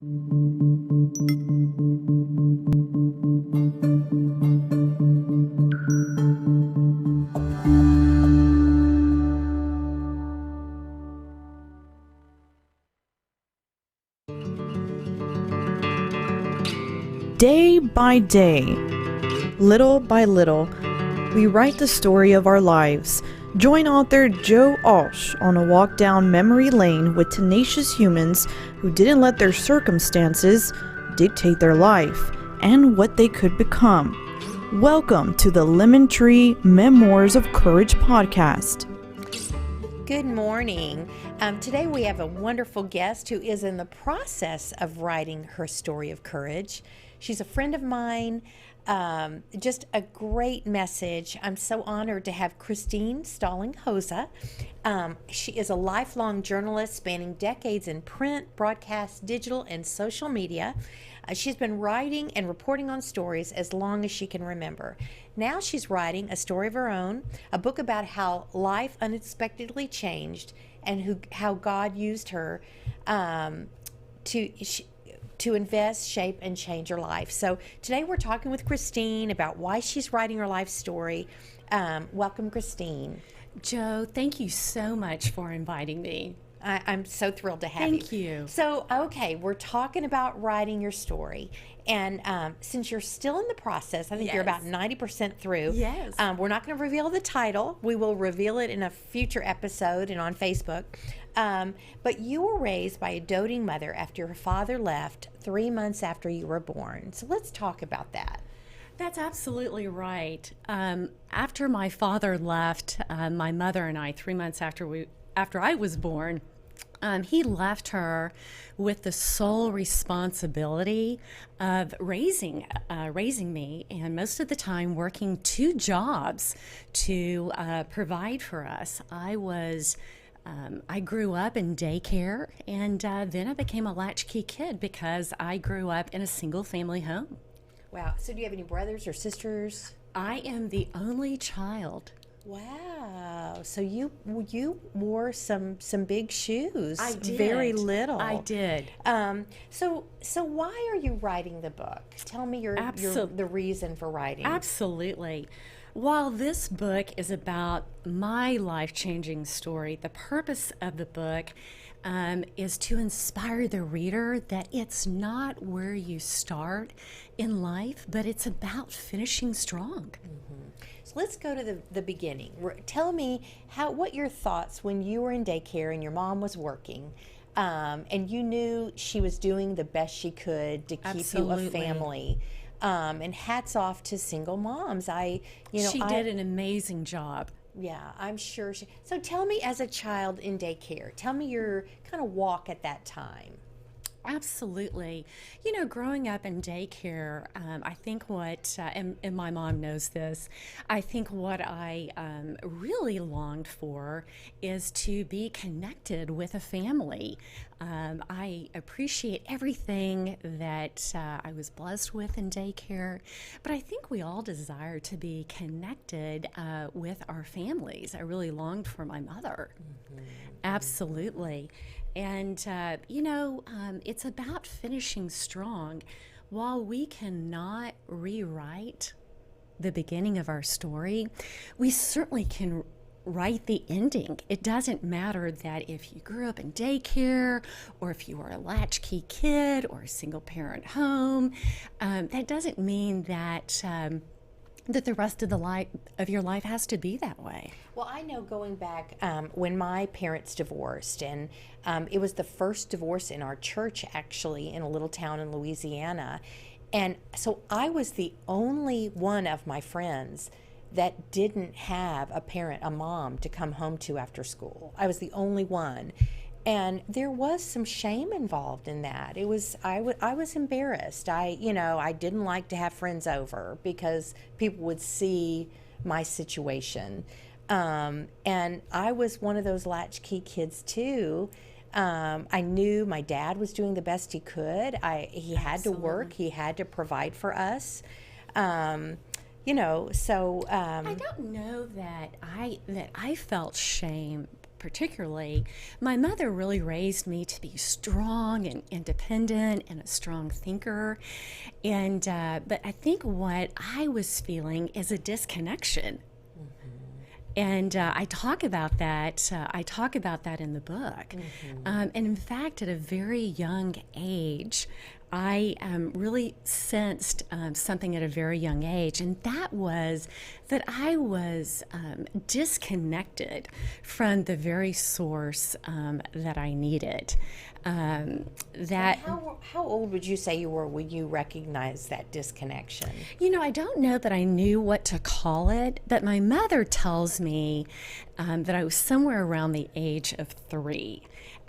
Day by day, little by little, we write the story of our lives. Join author Joe Alch on a walk down memory lane with tenacious humans who didn't let their circumstances dictate their life and what they could become. Welcome to the Lemon Tree Memoirs of Courage podcast. Good morning. Today we have a wonderful guest who is in the process of writing her story of courage. She's a friend of mine. Just a great message. I'm so honored to have Christine Hoza. She is a lifelong journalist spanning decades in print, broadcast, digital, and social media. She's been writing and reporting on stories as long as she can remember. Now she's writing a story of her own, a book about how life unexpectedly changed and how God used her to invest, shape, and change her life. So today we're talking with Christine about why she's writing her life story. Welcome, Christine. Joe, thank you so much for inviting me. I'm so thrilled to have you. Thank you. So, okay, we're talking about writing your story. And since you're still in the process, I think you're about 90% through. Yes. We're not going to reveal the title. We will reveal it in a future episode and on Facebook. But you were raised by a doting mother after your father left 3 months after you were born. So let's talk about that. That's absolutely right. After my father left, my mother and I, 3 months after I was born, he left her with the sole responsibility of raising me, and most of the time working 2 jobs to provide for us. I grew up in daycare, and then I became a latchkey kid because I grew up in a single-family home. Wow. So do you have any brothers or sisters? I am the only child. Wow. So you wore some big shoes. I did. Very little. I did. So why are you writing the book? Tell me the reason for writing. Absolutely. While this book is about my life-changing story, the purpose of the book is to inspire the reader that it's not where you start in life, but it's about finishing strong. Mm-hmm. So let's go to the beginning. Tell me what your thoughts when you were in daycare and your mom was working, and you knew she was doing the best she could to keep you a family. And hats off to single moms. She did an amazing job. Yeah, I'm sure. So tell me, as a child in daycare, tell me your kind of walk at that time. Absolutely. Growing up in daycare, I think and my mom knows this, I think what I really longed for is to be connected with a family. I appreciate everything that I was blessed with in daycare, but I think we all desire to be connected with our families. I really longed for my mother. Mm-hmm. Absolutely. And, it's about finishing strong. While we cannot rewrite the beginning of our story, we certainly can write the ending. It doesn't matter that if you grew up in daycare or if you were a latchkey kid or a single-parent home. That doesn't mean that the rest of your life has to be that way. Well, I know going back when my parents divorced, and it was the first divorce in our church, actually, in a little town in Louisiana. And so I was the only one of my friends that didn't have a mom to come home to after school. I was the only one. And there was some shame involved in that. I was embarrassed. I didn't like to have friends over because people would see my situation. And I was one of those latchkey kids too. I knew my dad was doing the best he could. He had to work. He had to provide for us. I don't know that I felt shame particularly, my mother really raised me to be strong and independent and a strong thinker. And but I think what I was feeling is a disconnection. And I talk about that. I talk about that in the book. And in fact, at a very young age, I really sensed something at a very young age, and that was that I was disconnected from the very source that I needed. That How old would you say you were when you recognized that disconnection? I don't know that I knew what to call it, but my mother tells me that I was somewhere around the age of 3.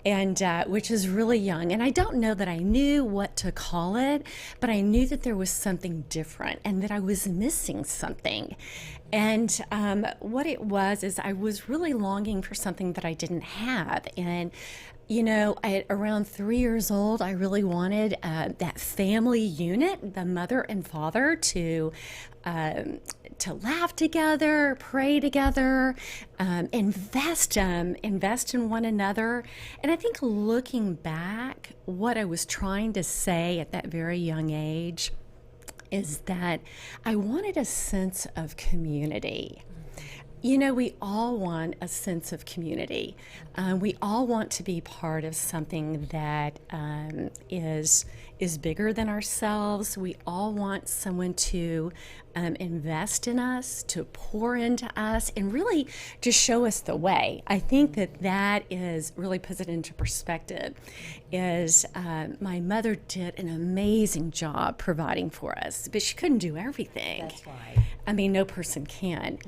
And which is really young. And I don't know that I knew what to call it, but I knew that there was something different and that I was missing something. And what it was is I was really longing for something that I didn't have. And at around 3 years old, I really wanted that family unit, the mother and father, to laugh together, pray together, invest in one another. And I think looking back, what I was trying to say at that very young age is that I wanted a sense of community. We all want a sense of community. We all want to be part of something that is bigger than ourselves. We all want someone to invest in us, to pour into us, and really to show us the way. I think that is really puts it into perspective. Is my mother did an amazing job providing for us, but she couldn't do everything. That's right. I mean, no person can.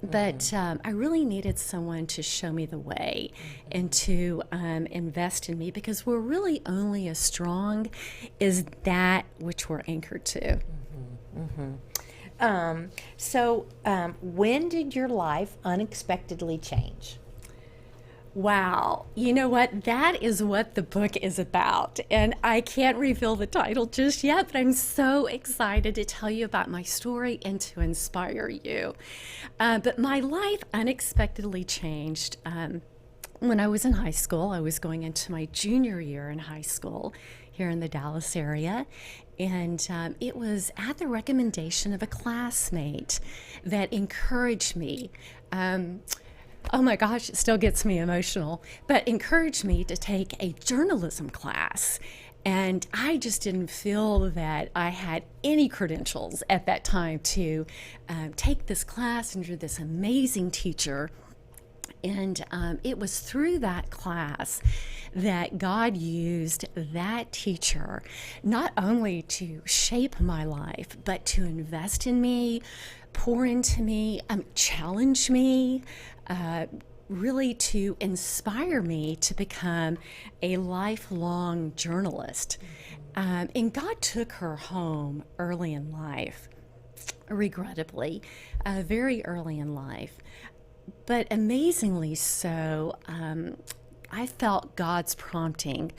But I really needed someone to show me the way and to invest in me, because we're really only as strong as that which we're anchored to. So when did your life unexpectedly change? Wow. You know what? That is what the book is about. And I can't reveal the title just yet, but I'm so excited to tell you about my story and to inspire you. But my life unexpectedly changed when I was in high school. I was going into my junior year in high school here in the Dallas area. And it was at the recommendation of a classmate that encouraged me. Oh my gosh, it still gets me emotional, but encouraged me to take a journalism class. And I just didn't feel that I had any credentials at that time to take this class under this amazing teacher. And it was through that class that God used that teacher not only to shape my life, but to invest in me, pour into me, challenge me, really to inspire me to become a lifelong journalist. And God took her home early in life, regrettably, very early in life. But amazingly so, I felt God's prompting,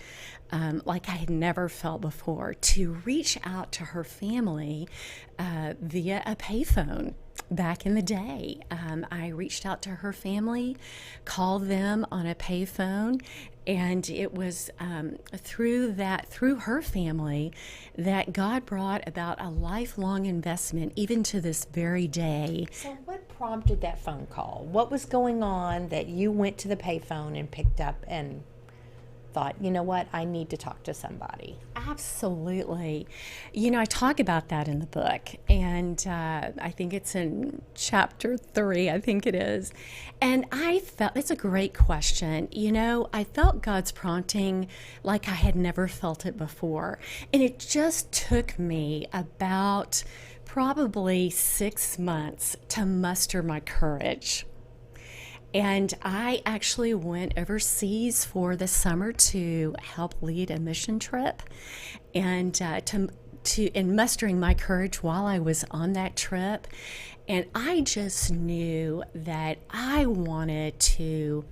like I had never felt before, to reach out to her family via a payphone. Back in the day, I reached out to her family, called them on a payphone, and it was through her family, that God brought about a lifelong investment, even to this very day. So what prompted that phone call? What was going on that you went to the payphone and picked up and thought, you know what, I need to talk to somebody? Absolutely. I talk about that in the book, and I think it's in chapter 3, I think it is. And I felt, it's a great question. I felt God's prompting like I had never felt it before. And it just took me about probably 6 months to muster my courage. And I actually went overseas for the summer to help lead a mission trip, and in mustering my courage while I was on that trip. And I just knew that I wanted to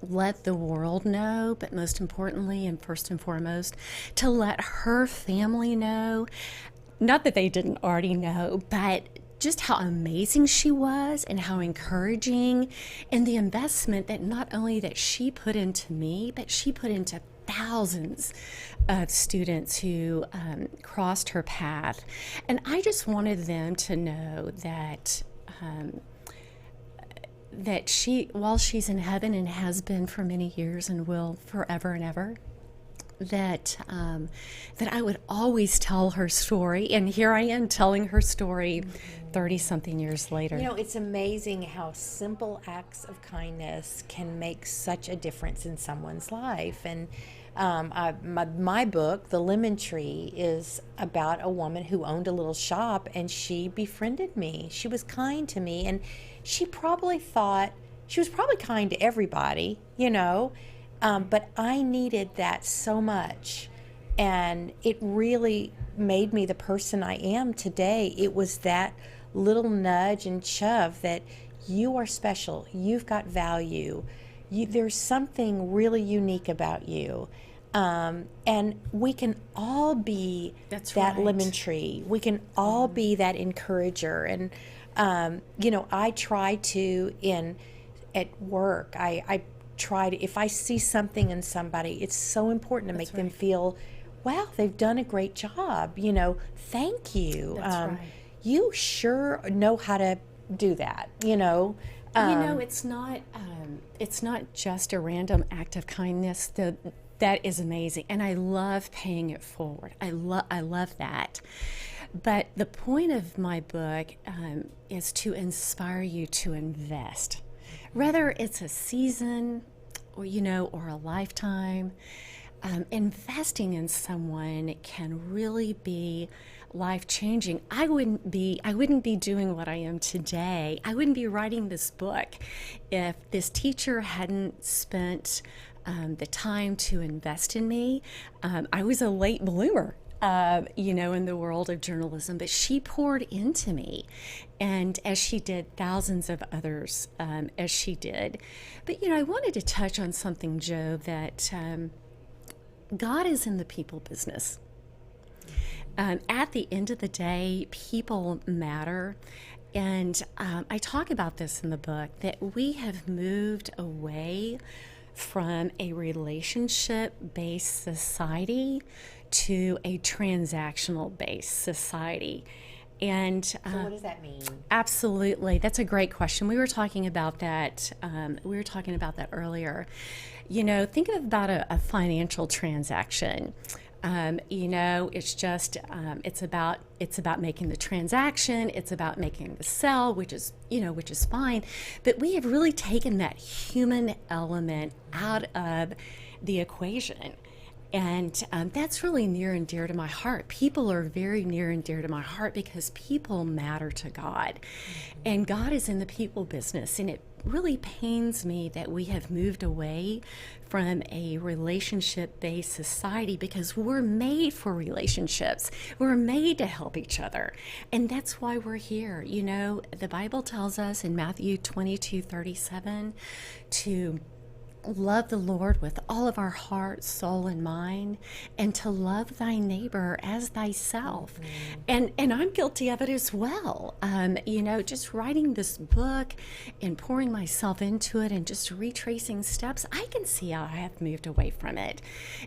let the world know, but most importantly and first and foremost, to let her family know, not that they didn't already know, but just how amazing she was and how encouraging, and the investment that not only that she put into me, but she put into thousands of students who crossed her path. And I just wanted them to know that that she, while she's in heaven and has been for many years and will forever and ever, that that I would always tell her story. And here I am telling her story 30-something years later. You know, it's amazing how simple acts of kindness can make such a difference in someone's life. And my book, The Lemon Tree, is about a woman who owned a little shop, and she befriended me. She was kind to me, and she probably thought, she was probably kind to everybody, you know, but I needed that so much, and it really made me the person I am today. It was that little nudge and shove that you are special, you've got value, there's something really unique about you. And we can all be that right. lemon tree. We can all be that encourager. And, you know, I try to, at work, I try to, if I see something in somebody, it's so important to make them feel, wow, they've done a great job. You know, thank you. That's right. You sure know how to do that, you know. You know, it's not just a random act of kindness. That is amazing, and I love paying it forward. I love that. But the point of my book is to inspire you to invest, whether it's a season, or or a lifetime. Investing in someone can really be life-changing. I wouldn't be doing what I am today. I wouldn't be writing this book if this teacher hadn't spent the time to invest in me. I was a late bloomer, in the world of journalism, but she poured into me, and as she did thousands of others, as she did. But, I wanted to touch on something, Joe, that God is in the people business. At the end of the day, people matter. And I talk about this in the book, that we have moved away from a relationship-based society to a transactional-based society. And So what does that mean? Absolutely. That's a great question. We were talking about that. Earlier. Think about a financial transaction. It's just it's about making the transaction. It's about making the sell, which is fine. But we have really taken that human element out of the equation. And that's really near and dear to my heart. People are very near and dear to my heart because people matter to God. Mm-hmm. And God is in the people business. And it really pains me that we have moved away from a relationship-based society, because we're made for relationships. We're made to help each other. And that's why we're here. The Bible tells us in Matthew 22:37 to love the Lord with all of our heart, soul, and mind, and to love thy neighbor as thyself. Mm-hmm. And I'm guilty of it as well. Just writing this book and pouring myself into it and just retracing steps, I can see how I have moved away from it.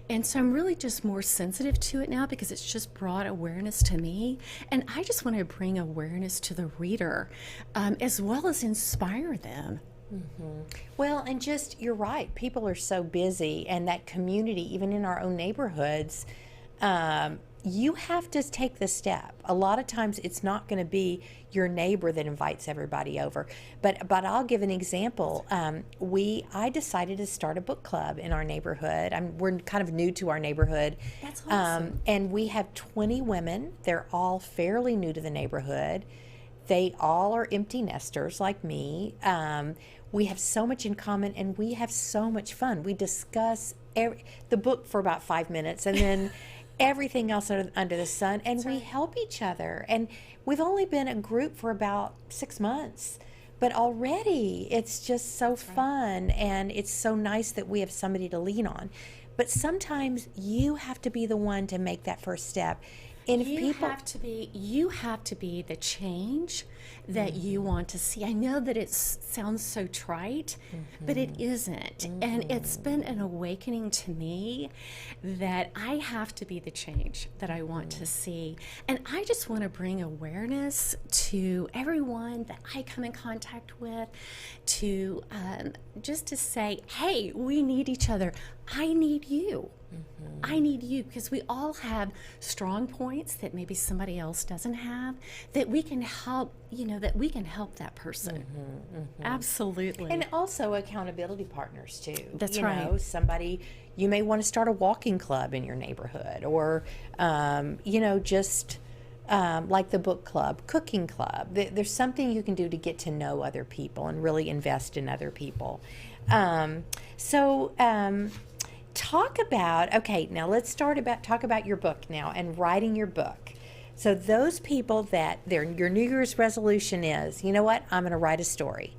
And so I'm really just more sensitive to it now, because it's just brought awareness to me. And I just want to bring awareness to the reader, as well as inspire them. Mm-hmm. Well, and just, you're right, people are so busy, and that community, even in our own neighborhoods, you have to take the step. A lot of times it's not going to be your neighbor that invites everybody over. But I'll give an example. I decided to start a book club in our neighborhood. We're kind of new to our neighborhood. That's awesome. And we have 20 women. They're all fairly new to the neighborhood. They all are empty nesters like me. We have so much in common, and we have so much fun. We discuss the book for about 5 minutes, and then everything else under the sun, and we help each other. And we've only been a group for about 6 months, but already it's just so fun, and it's so nice that we have somebody to lean on. But sometimes you have to be the one to make that first step. And if you people have to be the change that you want to see. I know that it sounds so trite, but it isn't. And it's been an awakening to me that I have to be the change that I want to see. And I just want to bring awareness to everyone that I come in contact with, to just to say, hey, we need each other. I need you. I need you, because we all have strong points that maybe somebody else doesn't have, that we can help, that we can help that person. Absolutely. And also accountability partners too. That's right. Somebody, you may want to start a walking club in your neighborhood, or, just like the book club, cooking club. There's something you can do to get to know other people and really invest in other people. Talk about, now let's talk about your book now and writing your book. So those people that your New Year's resolution is, you know what, I'm going to write a story.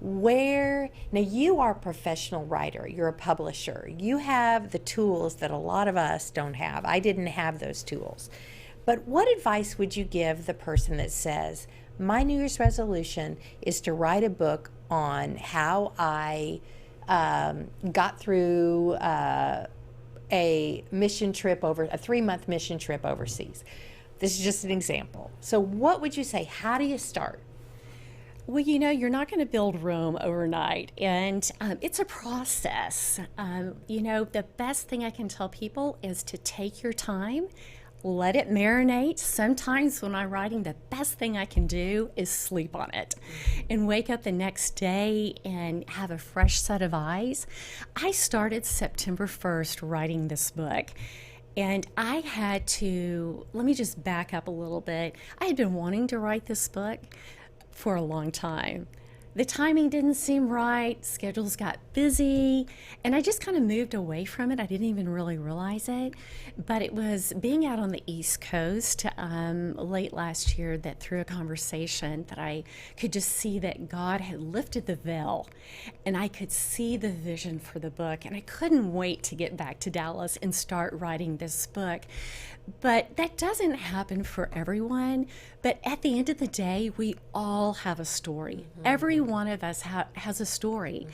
Now you are a professional writer, you're a publisher, you have the tools that a lot of us don't have. I didn't have those tools. But what advice would you give the person that says, my New Year's resolution is to write a book on how I got through a 3-month mission trip overseas? This is just an example. So what would you say? How do you start? Well, you're not going to build Rome overnight, and it's a process. The best thing I can tell people is to take your time. Let it marinate. Sometimes when I'm writing, the best thing I can do is sleep on it and wake up the next day and have a fresh set of eyes. I started September 1st writing this book, and I had to, let me just back up a little bit. I had been wanting to write this book for a long time. The timing didn't seem right, schedules got busy, and I just kind of moved away from it. I didn't even really realize it, but it was being out on the East Coast late last year that through a conversation that I could just see that God had lifted the veil, and I could see the vision for the book, and I couldn't wait to get back to Dallas and start writing this book. But that doesn't happen for everyone. But at the end of the day, we all have a story. Every one of us has a story.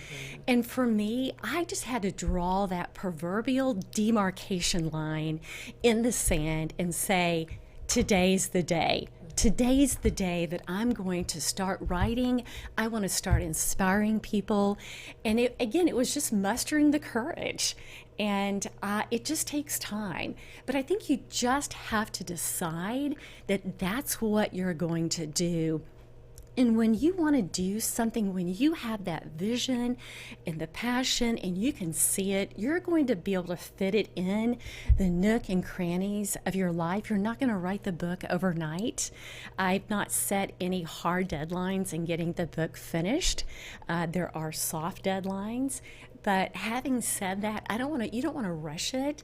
And for me, I just had to draw that proverbial demarcation line in the sand and say, today's the day. Today's the day that I'm going to start writing. I want to start inspiring people. And it was just mustering the courage. And it just takes time. But I think you just have to decide that that's what you're going to do. And when you want to do something, when you have that vision and the passion and you can see it, you're going to be able to fit it in the nook and crannies of your life. You're not going to write the book overnight. I've not set any hard deadlines in getting the book finished. There are soft deadlines. But having said that, you don't want to rush it.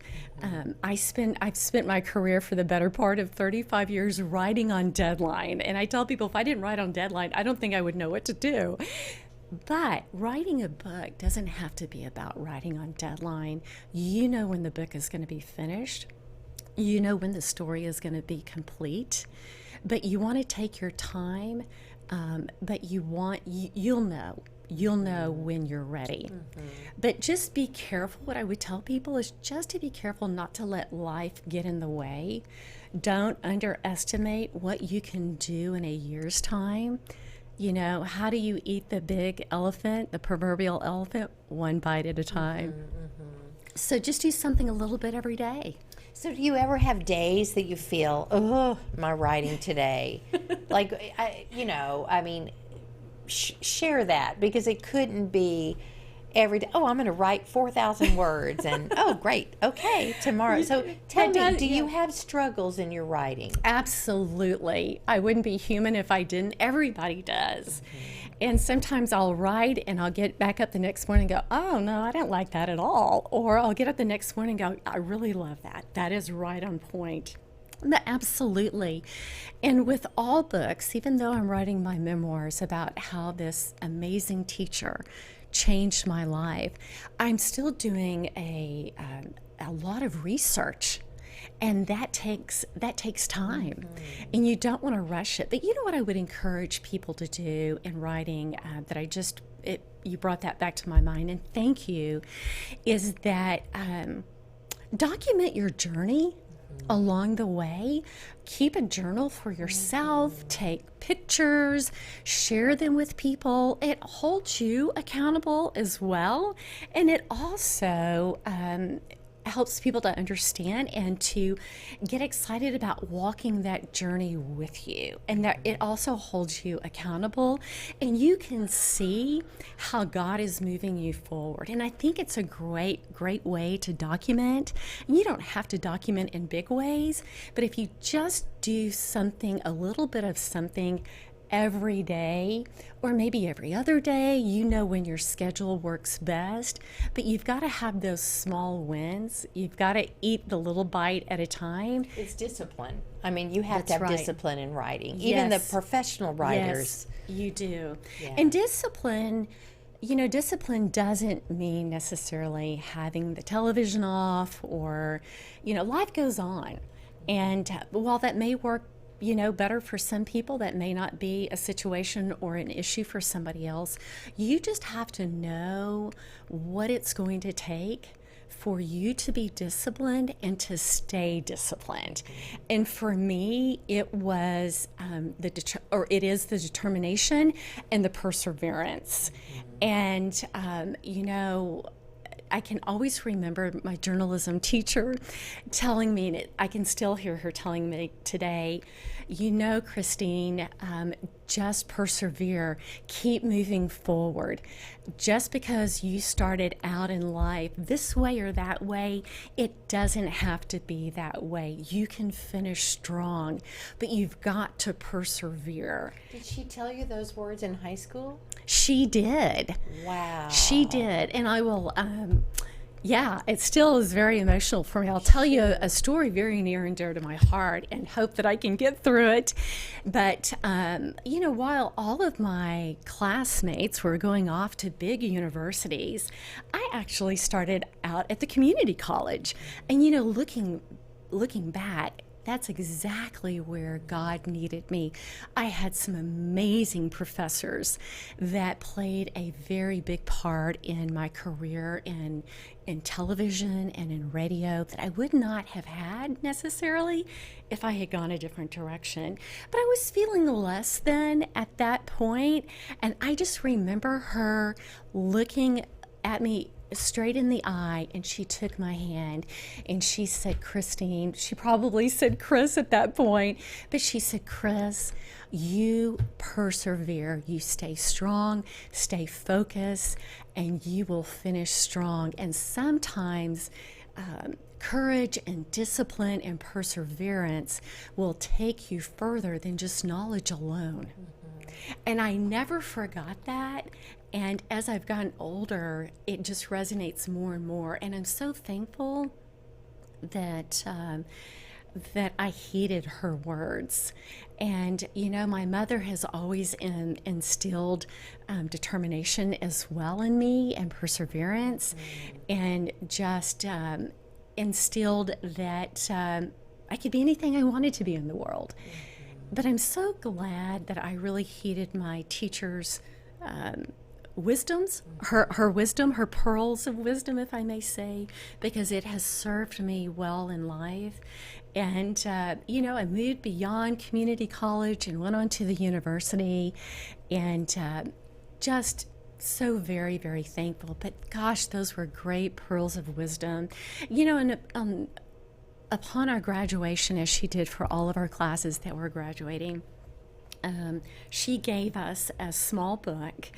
I've spent my career for the better part of 35 years writing on deadline. And I tell people, if I didn't write on deadline, I don't think I would know what to do. But writing a book doesn't have to be about writing on deadline. You know when the book is going to be finished. You know when the story is going to be complete. But you want to take your time, but you'll know. You'll know when you're ready. But just be careful. What I would tell people is just to be careful not to let life get in the way. Don't underestimate what you can do in a year's time. How do you eat the big elephant, the proverbial elephant? One bite at a time. So just do something a little bit every day. So do you ever have days that you feel, oh, my writing today? Share that, because it couldn't be every day. Oh, I'm going to write 4,000 words, and oh, great, okay, tomorrow. So tell me, do you have struggles in your writing? Absolutely. I wouldn't be human if I didn't. Everybody does. And sometimes I'll write and I'll get back up the next morning and go, oh, no, I don't like that at all. Or I'll get up the next morning and go, I really love that. That is right on point. Absolutely. And with all books, even though I'm writing my memoirs about how this amazing teacher changed my life, I'm still doing a lot of research. And that takes time, and you don't want to rush it. But you know what I would encourage people to do in writing, that you brought that back to my mind, and thank you, is that document your journey along the way. Keep a journal for yourself, take pictures, share them with people. It holds you accountable as well, and it also helps people to understand and to get excited about walking that journey with you, and that it also holds you accountable, and you can see how God is moving you forward. And I think it's a great way to document. You don't have to document in big ways, but if you just do something, a little bit of something every day, or maybe every other day, when your schedule works best, but you've got to have those small wins. You've got to eat the little bite at a time. It's discipline. I mean, you have to have discipline in writing. Yes. Even the professional writers. Yes, you do. Yeah. And discipline doesn't mean necessarily having the television off, or, life goes on. And while that may work better for some people, that may not be a situation or an issue for somebody else. You just have to know what it's going to take for you to be disciplined and to stay disciplined. And for me, it was it is the determination and the perseverance. And I can always remember my journalism teacher telling me, and I can still hear her telling me today, Christine, just persevere, keep moving forward. Just because you started out in life this way or that way, it doesn't have to be that way. You can finish strong, but you've got to persevere. Did she tell you those words in high school? She did. Wow. She did. And I will, it still is very emotional for me. I'll tell you a story very near and dear to my heart, and hope that I can get through it. But, while all of my classmates were going off to big universities, I actually started out at the community college. And, looking back, that's exactly where God needed me. I had some amazing professors that played a very big part in my career in television and in radio that I would not have had necessarily if I had gone a different direction. But I was feeling less than at that point, and I just remember her looking at me straight in the eye, and she took my hand and she said, Christine, she probably said Chris at that point, but she said, Chris, you persevere, you stay strong, stay focused, and you will finish strong. And sometimes courage and discipline and perseverance will take you further than just knowledge alone. And I never forgot that. And as I've gotten older, it just resonates more and more. And I'm so thankful that I heeded her words. And, my mother has always instilled determination as well in me, and perseverance, and just instilled that I could be anything I wanted to be in the world. But I'm so glad that I really heeded my teacher's wisdoms, her wisdom, her pearls of wisdom, if I may say, because it has served me well in life. And, I moved beyond community college and went on to the university, and just so very, very thankful. But gosh, those were great pearls of wisdom. And upon our graduation, as she did for all of our classes that were graduating, she gave us a small book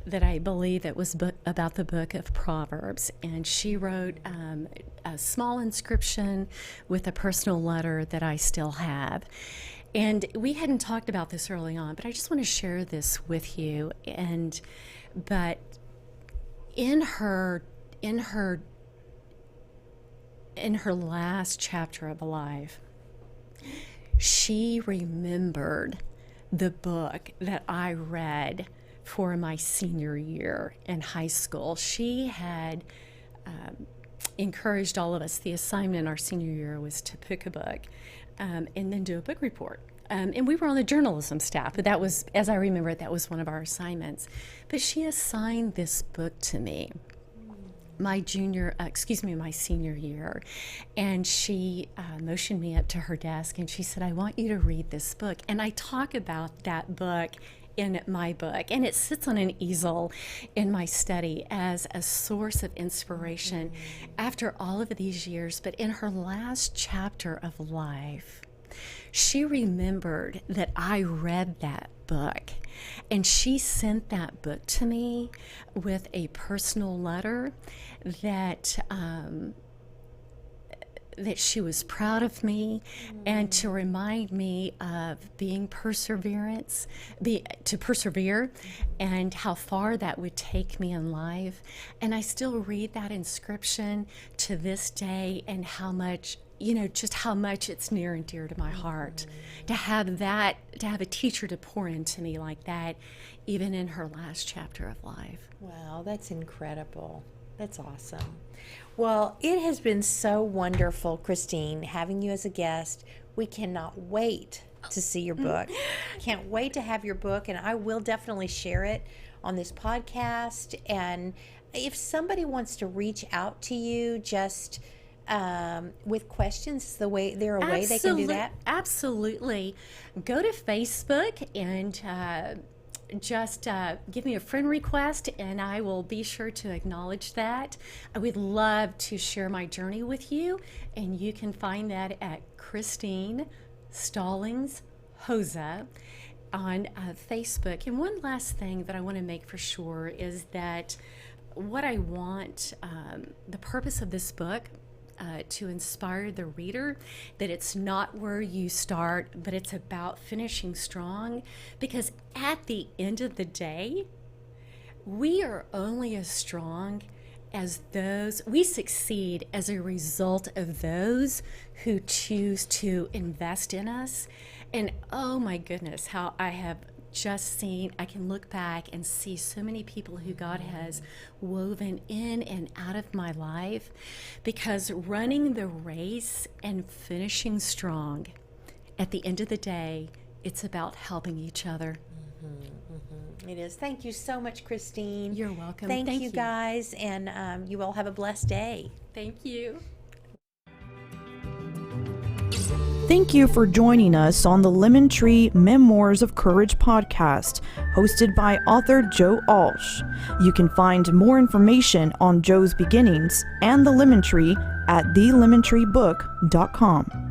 that I believe it was about the book of Proverbs, and she wrote a small inscription with a personal letter that I still have. And we hadn't talked about this early on, but I just want to share this with you. But in her last chapter of life, she remembered the book that I read for my senior year in high school. She had encouraged all of us. The assignment our senior year was to pick a book and then do a book report. And we were on the journalism staff, but that was, as I remember it, that was one of our assignments. But she assigned this book to me my senior year. And she motioned me up to her desk and she said, I want you to read this book. And I talk about that book in my book, and it sits on an easel in my study as a source of inspiration after all of these years. But in her last chapter of life, she remembered that I read that book, and she sent that book to me with a personal letter that that she was proud of me, and to remind me of to persevere, and how far that would take me in life. And I still read that inscription to this day, and how much, just how much it's near and dear to my heart to have a teacher to pour into me like that, even in her last chapter of life. Wow, that's incredible. That's awesome. Well, it has been so wonderful, Christine, having you as a guest. We cannot wait to see your book. Can't wait to have your book, and I will definitely share it on this podcast. And if somebody wants to reach out to you just with questions, is there a way they can do that? Absolutely. Go to Facebook and just give me a friend request, and I will be sure to acknowledge that. I would love to share my journey with you, and you can find that at Christine Hoza on Facebook. And one last thing that I want to make for sure is that what I want, the purpose of this book, to inspire the reader, that it's not where you start, but it's about finishing strong. Because at the end of the day, we are only as strong as we succeed as a result of those who choose to invest in us. And oh my goodness, how I can look back and see so many people who God has woven in and out of my life, because running the race and finishing strong, at the end of the day, it's about helping each other. It is. Thank you so much, Christine. You're welcome. Thank you guys, and you all have a blessed day. Thank you. Thank you for joining us on the Lemon Tree Memoirs of Courage podcast, hosted by author Joe Alch. You can find more information on Joe's beginnings and the Lemon Tree at thelemontreebook.com.